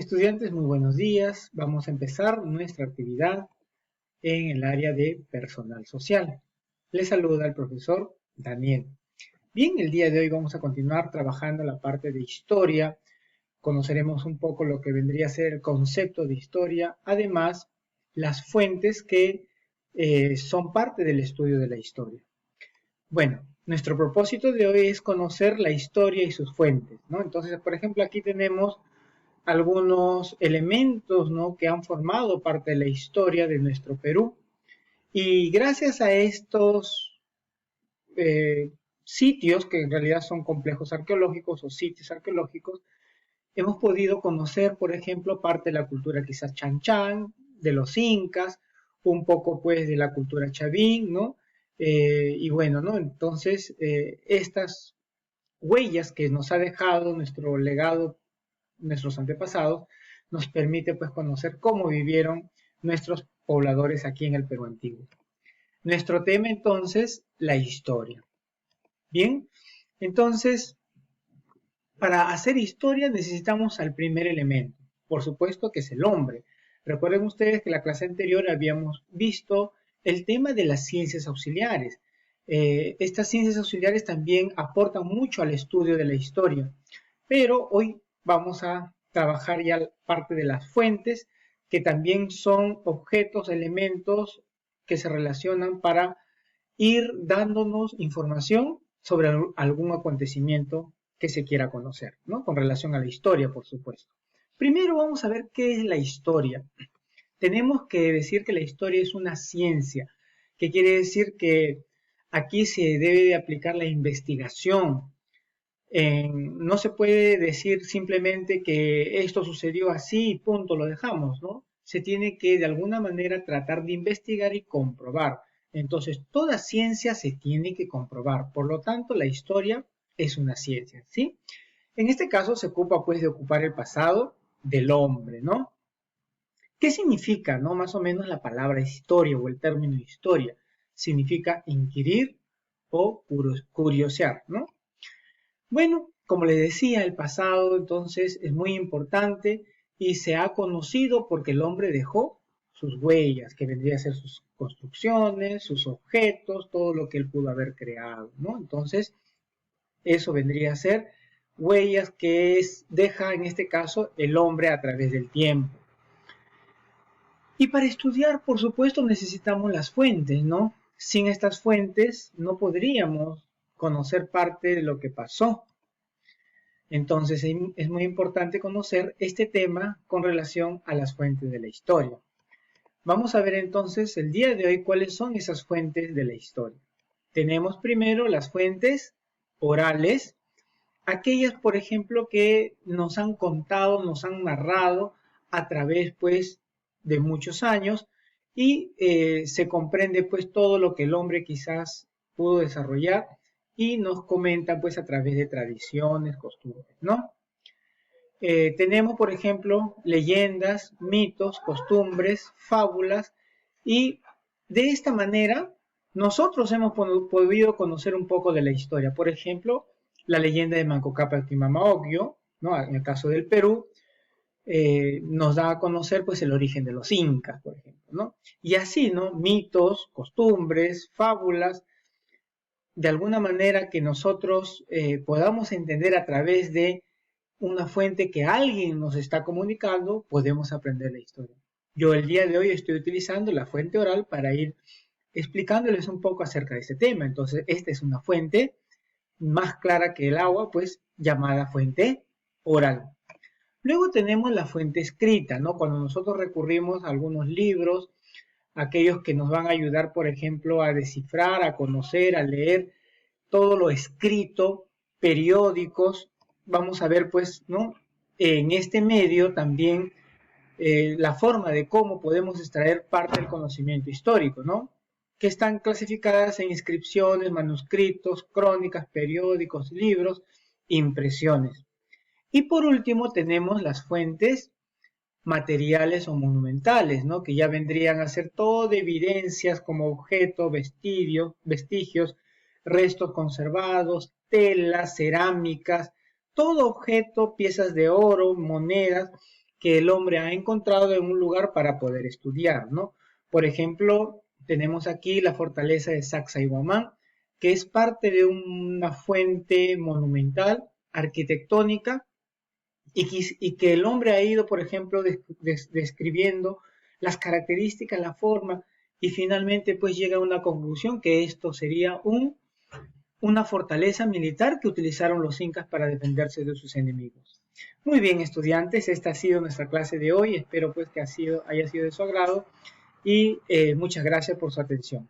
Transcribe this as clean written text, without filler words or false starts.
Estudiantes, muy buenos días. Vamos a empezar nuestra actividad en el área de personal social. Les saluda el profesor Daniel. Bien, el día de hoy vamos a continuar trabajando la parte de historia. Conoceremos un poco lo que vendría a ser el concepto de historia, además las fuentes que son parte del estudio de la historia. Bueno, nuestro propósito de hoy es conocer la historia y sus fuentes, ¿no? Entonces, por ejemplo, aquí tenemos algunos elementos, ¿no?, que han formado parte de la historia de nuestro Perú. Y gracias a estos sitios, que en realidad son complejos arqueológicos o sitios arqueológicos, hemos podido conocer, por ejemplo, parte de la cultura quizás chanchan, de los incas, un poco pues de la cultura chavín, ¿no? Y bueno, ¿no? Entonces, estas huellas que nos ha dejado nuestro legado, nuestros antepasados, nos permite pues conocer cómo vivieron nuestros pobladores aquí en el Perú antiguo. Nuestro tema entonces, la historia. Bien, entonces, para hacer historia necesitamos al primer elemento, por supuesto que es el hombre. Recuerden ustedes que en la clase anterior habíamos visto el tema de las ciencias auxiliares. Estas ciencias auxiliares también aportan mucho al estudio de la historia, pero hoy vamos a trabajar ya parte de las fuentes, que también son objetos, elementos que se relacionan para ir dándonos información sobre algún acontecimiento que se quiera conocer, ¿no? Con relación a la historia, por supuesto. Primero vamos a ver qué es la historia. Tenemos que decir que la historia es una ciencia, que quiere decir que aquí se debe de aplicar la investigación. No se puede decir simplemente que esto sucedió así y punto, lo dejamos, ¿no? Se tiene que de alguna manera tratar de investigar y comprobar. Entonces, toda ciencia se tiene que comprobar. Por lo tanto, la historia es una ciencia, ¿sí? En este caso se ocupa pues de ocupar el pasado del hombre, ¿no? ¿Qué significa, no? Más o menos la palabra historia o el término historia. Significa inquirir o curiosear, ¿no? Bueno, como les decía, el pasado entonces es muy importante y se ha conocido porque el hombre dejó sus huellas, que vendría a ser sus construcciones, sus objetos, todo lo que él pudo haber creado, ¿no? Entonces, eso vendría a ser huellas que deja en este caso el hombre a través del tiempo. Y para estudiar, por supuesto, necesitamos las fuentes, ¿no? Sin estas fuentes no podríamos conocer parte de lo que pasó. Entonces es muy importante conocer este tema con relación a las fuentes de la historia. Vamos a ver entonces el día de hoy cuáles son esas fuentes de la historia. Tenemos primero las fuentes orales, aquellas, por ejemplo, que nos han contado, nos han narrado a través, pues, de muchos años y se comprende, pues, todo lo que el hombre quizás pudo desarrollar y nos comenta, pues, a través de tradiciones, costumbres, ¿no? Tenemos, por ejemplo, leyendas, mitos, costumbres, fábulas y de esta manera nosotros hemos podido conocer un poco de la historia. Por ejemplo, la leyenda de Manco Cápac y Mamaocllo, ¿no? En el caso del Perú, nos da a conocer pues el origen de los incas, por ejemplo, ¿no? Y así, ¿no? Mitos, costumbres, fábulas, de alguna manera que nosotros podamos entender a través de una fuente que alguien nos está comunicando, podemos aprender la historia. Yo el día de hoy estoy utilizando la fuente oral para ir explicándoles un poco acerca de este tema. Entonces, esta es una fuente más clara que el agua, pues llamada fuente oral. Luego tenemos la fuente escrita, ¿no? Cuando nosotros recurrimos a algunos libros, aquellos que nos van a ayudar, por ejemplo, a descifrar, a conocer, a leer todo lo escrito, periódicos, vamos a ver, pues, ¿no? En este medio también la forma de cómo podemos extraer parte del conocimiento histórico, ¿no? Que están clasificadas en inscripciones, manuscritos, crónicas, periódicos, libros, impresiones. Y por último tenemos las fuentes materiales o monumentales, ¿no? Que ya vendrían a ser todo de evidencias como objetos, vestigios, restos conservados, telas, cerámicas, todo objeto, piezas de oro, monedas, que el hombre ha encontrado en un lugar para poder estudiar, ¿no? Por ejemplo, tenemos aquí la fortaleza de Sacsayhuamán, que es parte de una fuente monumental arquitectónica y que el hombre ha ido, por ejemplo, describiendo las características, la forma, y finalmente pues llega a una conclusión que esto sería una fortaleza militar que utilizaron los incas para defenderse de sus enemigos. Muy bien, estudiantes, esta ha sido nuestra clase de hoy. Espero pues que haya sido de su agrado y muchas gracias por su atención.